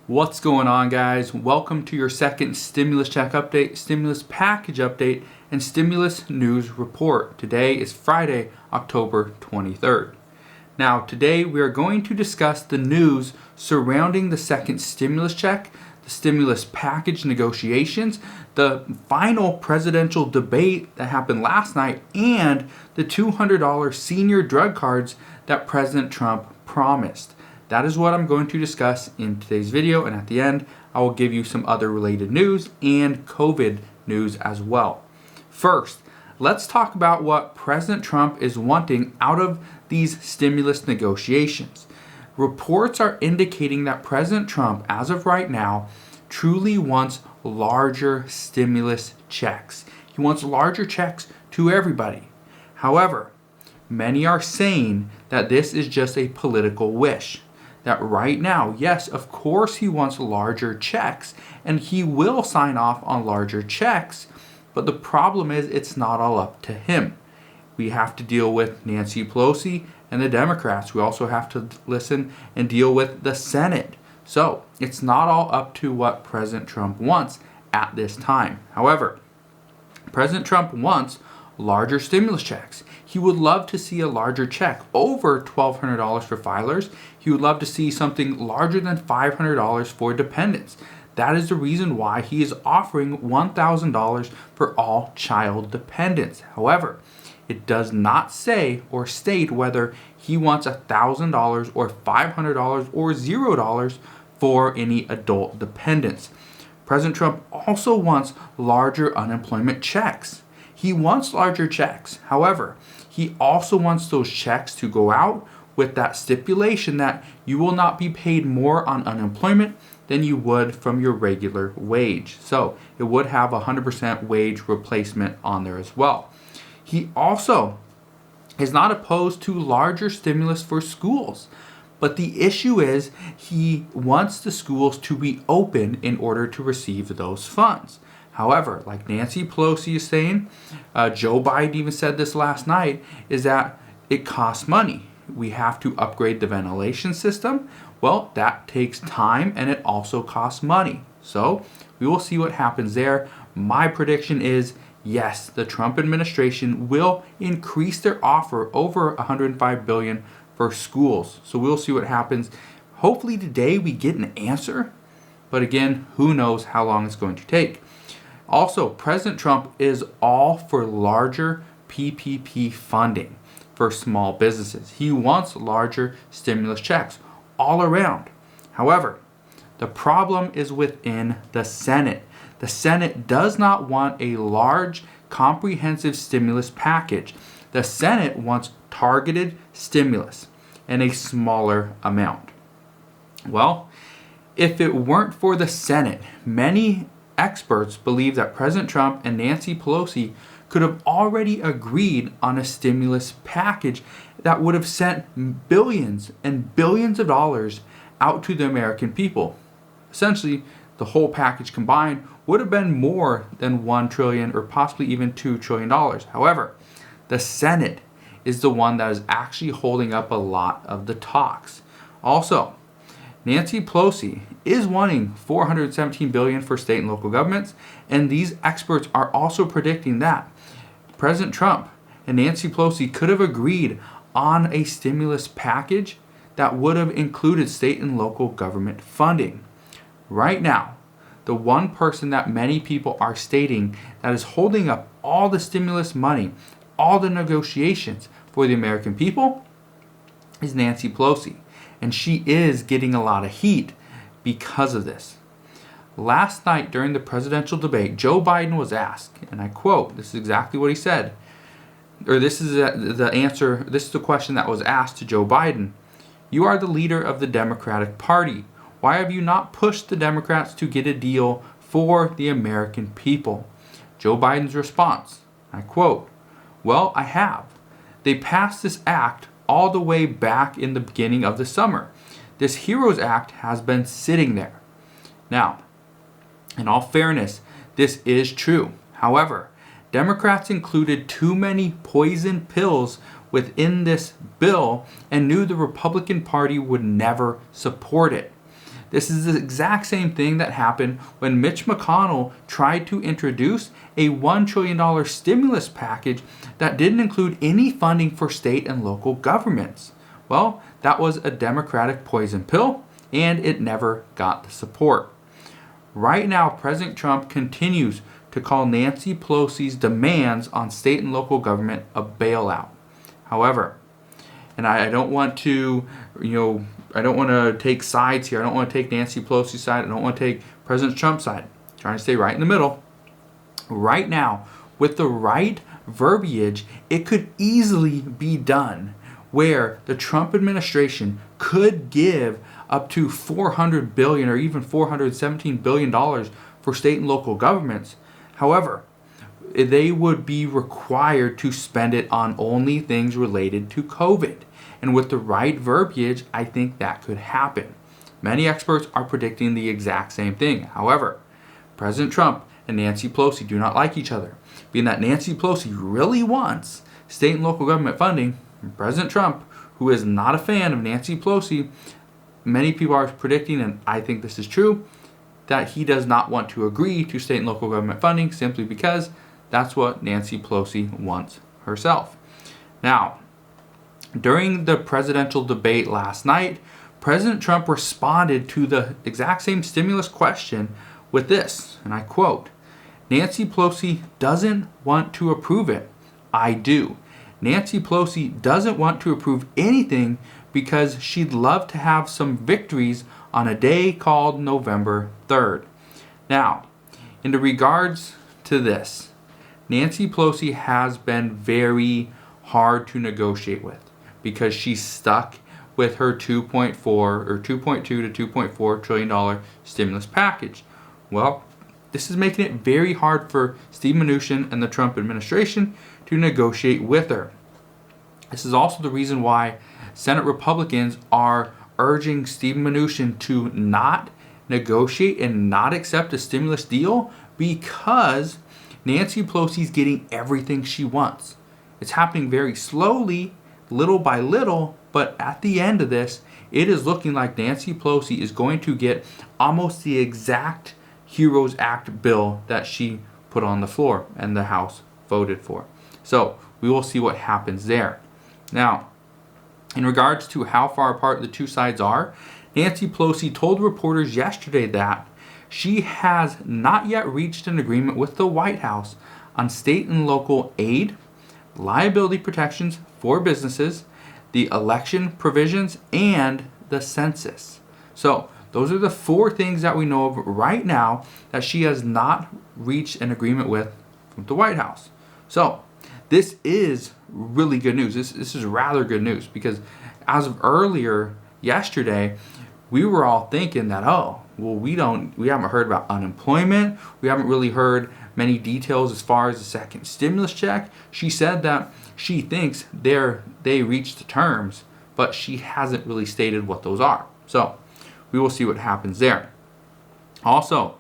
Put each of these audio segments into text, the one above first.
What's going on, guys? Welcome to your second stimulus check update, stimulus package update, and stimulus news report. Today is Friday, October 23rd. Now, today we are going to discuss the news surrounding the second stimulus check, the stimulus package negotiations, the final presidential debate that happened last night, and the $200 senior drug cards that President Trump promised. That is what I'm going to discuss in today's video, and at the end, I will give you some other related news and COVID news as well. First, let's talk about what President Trump is wanting out of these stimulus negotiations. Reports are indicating that President Trump, as of right now, truly wants larger stimulus checks. He wants larger checks to everybody. However, many are saying that this is just a political wish. That right now, yes, of course he wants larger checks, and he will sign off on larger checks, but the problem is it's not all up to him. We have to deal with Nancy Pelosi and the Democrats. We also have to listen and deal with the Senate. So it's not all up to what President Trump wants at this time. However, President Trump wants larger stimulus checks. He would love to see a larger check, over $1,200 for filers. He would love to see something larger than $500 for dependents. That is the reason why he is offering $1,000 for all child dependents. However, it does not say or state whether he wants $1,000 or $500 or $0 for any adult dependents. President Trump also wants larger unemployment checks. He wants larger checks. However, he also wants those checks to go out with that stipulation that you will not be paid more on unemployment than you would from your regular wage. So it would have 100% wage replacement on there as well. He also is not opposed to larger stimulus for schools. But the issue is he wants the schools to be open in order to receive those funds. However, like Nancy Pelosi is saying, Joe Biden even said this last night, is that it costs money. We have to upgrade the ventilation system. Well, that takes time and it also costs money. So we will see what happens there. My prediction is yes, the Trump administration will increase their offer over $105 billion for schools. So we'll see what happens. Hopefully today we get an answer. But again, who knows how long it's going to take. Also, President Trump is all for larger PPP funding for small businesses. He wants larger stimulus checks all around. However, the problem is within the Senate. The Senate does not want a large, comprehensive stimulus package. The Senate wants targeted stimulus and a smaller amount. Well, if it weren't for the Senate, many experts believe that President Trump and Nancy Pelosi could have already agreed on a stimulus package that would have sent billions and billions of dollars out to the American people. Essentially, the whole package combined would have been more than $1 trillion or possibly even $2 trillion. However, the Senate is the one that is actually holding up a lot of the talks. Also, Nancy Pelosi is wanting $417 billion for state and local governments, and these experts are also predicting that President Trump and Nancy Pelosi could have agreed on a stimulus package that would have included state and local government funding. Right now, the one person that many people are stating that is holding up all the stimulus money, all the negotiations for the American people is Nancy Pelosi. And she is getting a lot of heat because of this. Last night during the presidential debate, Joe Biden was asked, and I quote, this is exactly what he said, or this is the answer, this is the question that was asked to Joe Biden. You are the leader of the Democratic Party. Why have you not pushed the Democrats to get a deal for the American people? Joe Biden's response, I quote, well, I have. They passed this act all the way back in the beginning of the summer. This HEROES Act has been sitting there. Now, in all fairness, this is true. However, Democrats included too many poison pills within this bill and knew the Republican Party would never support it. This is the exact same thing that happened when Mitch McConnell tried to introduce a $1 trillion stimulus package that didn't include any funding for state and local governments. Well, that was a Democratic poison pill, and it never got the support. Right now, President Trump continues to call Nancy Pelosi's demands on state and local government a bailout. However, and I don't want to, I don't want to take sides here. I don't want to take Nancy Pelosi's side. I don't want to take President Trump's side. I'm trying to stay right in the middle. Right now, with the right verbiage, it could easily be done where the Trump administration could give up to $400 billion or even $417 billion for state and local governments. However, they would be required to spend it on only things related to COVID. And with the right verbiage, I think that could happen. Many experts are predicting the exact same thing. However, President Trump and Nancy Pelosi do not like each other. Being that Nancy Pelosi really wants state and local government funding, President Trump, who is not a fan of Nancy Pelosi, many people are predicting, and I think this is true, that he does not want to agree to state and local government funding simply because that's what Nancy Pelosi wants herself. Now, during the presidential debate last night, President Trump responded to the exact same stimulus question with this, and I quote, "Nancy Pelosi doesn't want to approve it. I do. Nancy Pelosi doesn't want to approve anything because she'd love to have some victories on a day called November 3rd. Now, in regards to this, Nancy Pelosi has been very hard to negotiate with because she's stuck with her $2.2 to $2.4 trillion stimulus package. Well, this is making it very hard for Steve Mnuchin and the Trump administration to negotiate with her. This is also the reason why Senate Republicans are urging Steve Mnuchin to not negotiate and not accept a stimulus deal because Nancy Pelosi is getting everything she wants. It's happening very slowly, little by little, but at the end of this, it is looking like Nancy Pelosi is going to get almost the exact HEROES Act bill that she put on the floor and the House voted for. So we will see what happens there. Now, in regards to how far apart the two sides are, Nancy Pelosi told reporters yesterday that she has not yet reached an agreement with the White House on state and local aid, liability protections for businesses, the election provisions, and the census. So those are the four things that we know of right now that she has not reached an agreement with the White House. So this is really good news. This is rather good news because as of earlier yesterday, we were all thinking that, we haven't heard about unemployment. We haven't really heard many details as far as the second stimulus check. She said that she thinks they reached the terms, but she hasn't really stated what those are. So we will see what happens there. Also,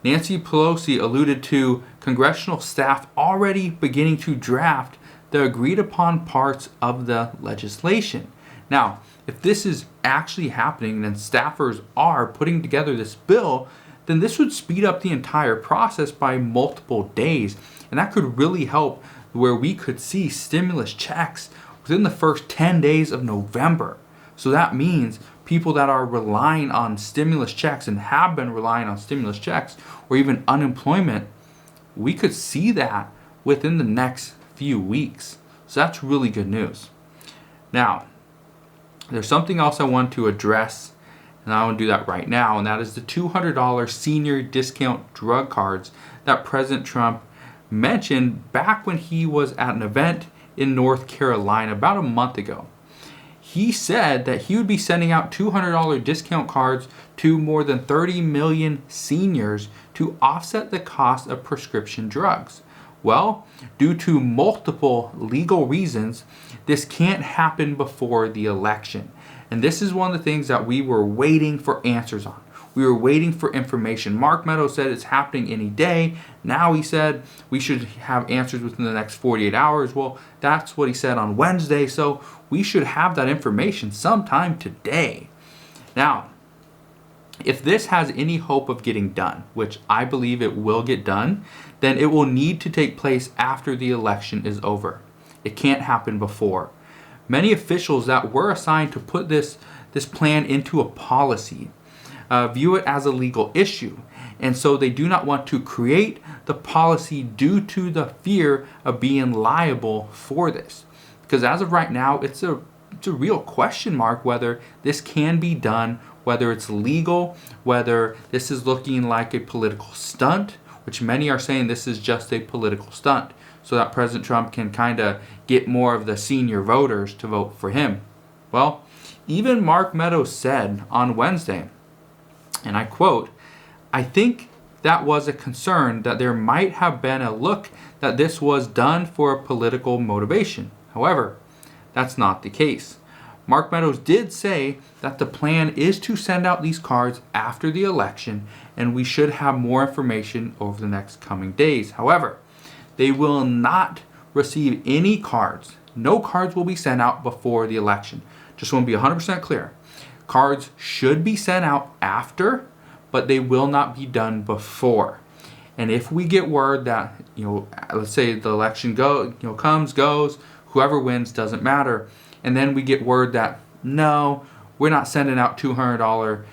Nancy Pelosi alluded to congressional staff already beginning to draft the agreed upon parts of the legislation. Now, if this is actually happening and staffers are putting together this bill, then this would speed up the entire process by multiple days. And that could really help where we could see stimulus checks within the first 10 days of November. So that means people that are relying on stimulus checks and have been relying on stimulus checks or even unemployment, we could see that within the next few weeks. So that's really good news. Now, there's something else I want to address, and I want to do that right now, and that is the $200 senior discount drug cards that President Trump mentioned back when he was at an event in North Carolina about a month ago. He said that he would be sending out $200 discount cards to more than 30 million seniors to offset the cost of prescription drugs. Well, due to multiple legal reasons, this can't happen before the election. And this is one of the things that we were waiting for answers on. We were waiting for information. Mark Meadows said it's happening any day. Now he said we should have answers within the next 48 hours. Well, that's what he said on Wednesday. So we should have that information sometime today. Now, If this has any hope of getting done, which I believe it will get done, then it will need to take place after the election is over. It can't happen before. Many officials that were assigned to put this plan into a policy view it as a legal issue. And so they do not want to create the policy due to the fear of being liable for this. Because as of right now, it's a real question mark whether this can be done, whether it's legal, whether this is looking like a political stunt, which many are saying this is just a political stunt, so that President Trump can kind of get more of the senior voters to vote for him. Well, even Mark Meadows said on Wednesday, and I quote, "I think that was a concern that there might have been a look that this was done for a political motivation. However, that's not the case." Mark Meadows did say that the plan is to send out these cards after the election, and we should have more information over the next coming days. However, they will not receive any cards. No cards will be sent out before the election. Just want to be 100% clear. Cards should be sent out after, but they will not be done before. And if we get word that, let's say the election comes, goes, whoever wins doesn't matter, and then we get word that no, we're not sending out $200,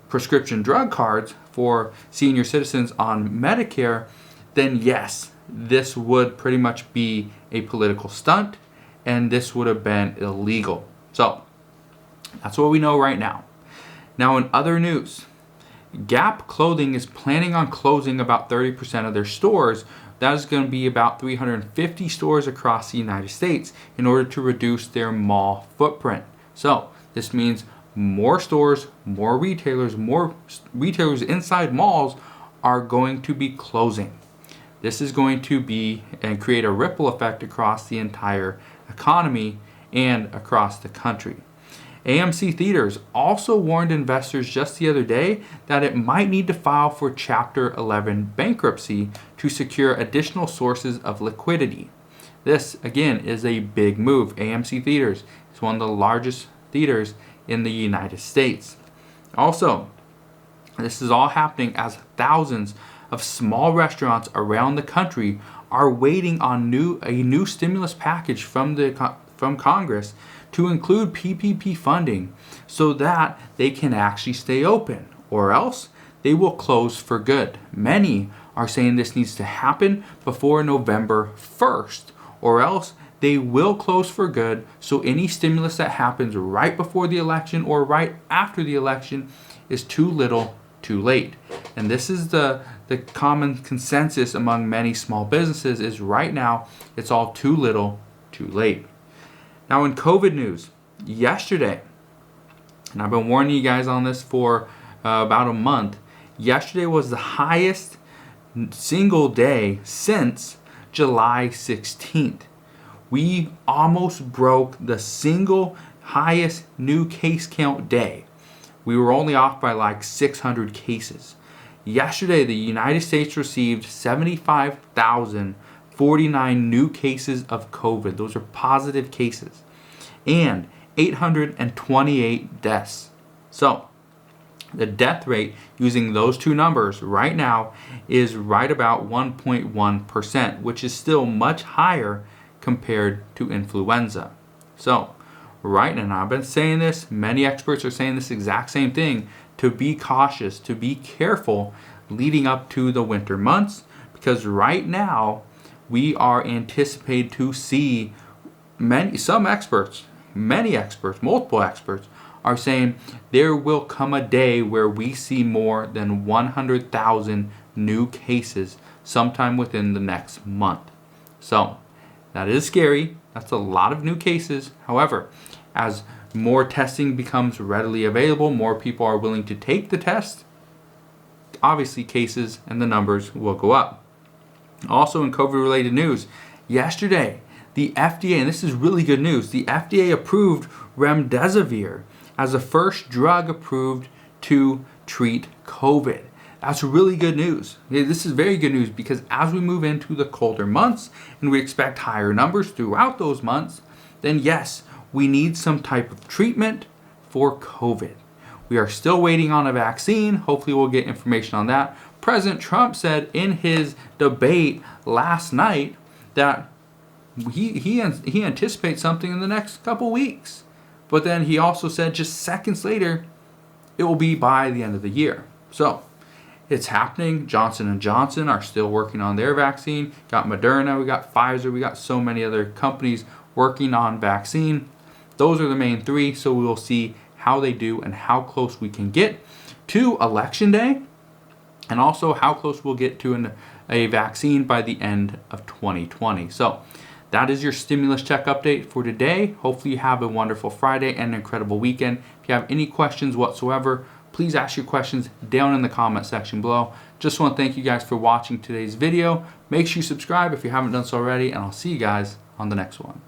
prescription drug cards for senior citizens on Medicare, then yes, this would pretty much be a political stunt, and this would have been illegal. So that's what we know right now. Now, in other news, Gap Clothing is planning on closing about 30% of their stores. That is going to be about 350 stores across the United States in order to reduce their mall footprint. So this means more stores, more retailers inside malls are going to be closing. This is going to be and create a ripple effect across the entire economy and across the country. AMC Theaters also warned investors just the other day that it might need to file for Chapter 11 bankruptcy to secure additional sources of liquidity. This, again, is a big move. AMC Theaters is one of the largest theaters in the United States. Also, this is all happening as thousands of small restaurants around the country are waiting on a new stimulus package from Congress to include PPP funding so that they can actually stay open, or else they will close for good. Many are saying this needs to happen before November 1st, or else they will close for good, so any stimulus that happens right before the election or right after the election is too little, too late. And this is the common consensus among many small businesses is right now it's all too little, too late. Now, in COVID news, yesterday, and I've been warning you guys on this for about a month, yesterday was the highest single day since July 16th. We almost broke the single highest new case count day. We were only off by like 600 cases. Yesterday, the United States received 75,049 new cases of COVID. Those are positive cases. And 828 deaths. So, the death rate using those two numbers right now is right about 1.1%, which is still much higher compared to influenza. So, right now, I've been saying this, many experts are saying this exact same thing, to be cautious, to be careful leading up to the winter months, because right now we are anticipated to see multiple experts are saying there will come a day where we see more than 100,000 new cases sometime within the next month. So that is scary. That's a lot of new cases. However, as more testing becomes readily available, more people are willing to take the test, obviously cases and the numbers will go up. Also, in COVID-related news, yesterday, the FDA, and this is really good news, the FDA approved remdesivir as the first drug approved to treat COVID. That's really good news. This is very good news because as we move into the colder months and we expect higher numbers throughout those months, then yes, we need some type of treatment for COVID. We are still waiting on a vaccine. Hopefully we'll get information on that. President Trump said in his debate last night that he anticipates something in the next couple weeks. But then he also said just seconds later, it will be by the end of the year. So it's happening. Johnson & Johnson are still working on their vaccine. Got Moderna, we got Pfizer, we got so many other companies working on vaccine. Those are the main three, so we will see how they do and how close we can get to Election Day, and also how close we'll get to a vaccine by the end of 2020. So that is your stimulus check update for today. Hopefully you have a wonderful Friday and an incredible weekend. If you have any questions whatsoever, please ask your questions down in the comment section below. Just want to thank you guys for watching today's video. Make sure you subscribe if you haven't done so already, and I'll see you guys on the next one.